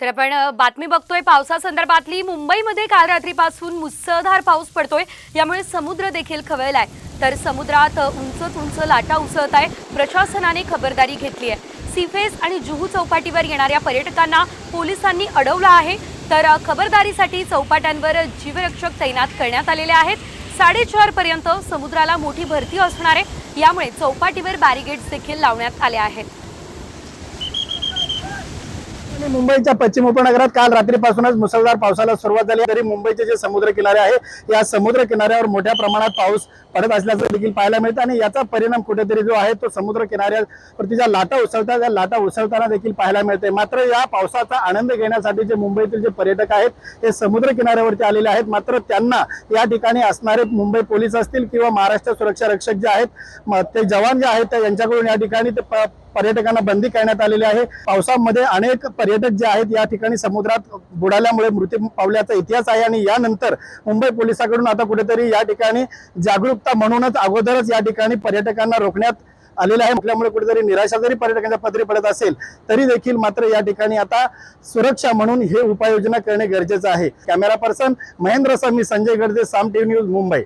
तर आपण बातमी बघतोय पावसासंदर्भातली। मुंबईमध्ये काल रात्रीपासून मुसळधार पाऊस पडतोय, यामुळे समुद्र देखील खवळलाय। तर समुद्रात उंच लाटा उसळत आहे। प्रशासनाने खबरदारी घेतली आहे। सीफेस आणि जुहू चौपाटीवर येणाऱ्या पर्यटकांना पोलिसांनी अडवलं आहे। तर खबरदारीसाठी चौपाट्यांवर जीवरक्षक तैनात करण्यात आलेले आहेत। 4:30 पर्यंत समुद्राला मोठी भरती असणार आहे, यामुळे चौपाटीवर बॅरिकेड्स देखील लावण्यात आले आहेत। मुंबईच्या पश्चिम उपनगरात काल रात्रीपासूनच मुसळधार पावसाला सुरुवात झाली। तरी मुंबईचे जे समुद्र किनारे आहे, या समुद्र किनाऱ्यावर मोठ्या प्रमाणात पाऊस पडत असल्याचं देखील पाहायला मिळतं आणि याचा परिणाम कुठेतरी जो आहे तो समुद्र किनाऱ्यावरती ज्या लाटा उसळतात, त्या लाटा उसळताना देखील पाहायला मिळते। मात्र या पावसाचा आनंद घेण्यासाठी जे मुंबईतील जे पर्यटक आहेत, हे समुद्र किनाऱ्यावरती आलेले आहेत। मात्र त्यांना या ठिकाणी असणारे मुंबई पोलीस असतील किंवा महाराष्ट्र सुरक्षा रक्षक जे आहेत, ते जवान जे आहेत, यांच्याकडून या ठिकाणी ते पर्यटकांना बंदी करण्यात आलेली आहे। पावसामध्ये अनेक पर्यटक जे आहेत या ठिकाणी समुद्रात बुडाल्यामुळे मृत्यू पावल्याचा इतिहास आहे आणि यानंतर मुंबई पोलिसांकडून आता कुठेतरी या ठिकाणी जागरूकता म्हणूनच अगोदरच या ठिकाणी पर्यटकांना रोखण्यात आलेलं आहे। म्हटल्यामुळे कुठेतरी निराशा जरी पर्यटकांच्या पदरी पडत असेल तरी देखील मात्र या ठिकाणी आता सुरक्षा म्हणून हे उपाययोजना करणे गरजेचं आहे। कॅमेरा पर्सन महेंद्र सर, मी संजय गर्दे, साम टीव्ही न्यूज, मुंबई।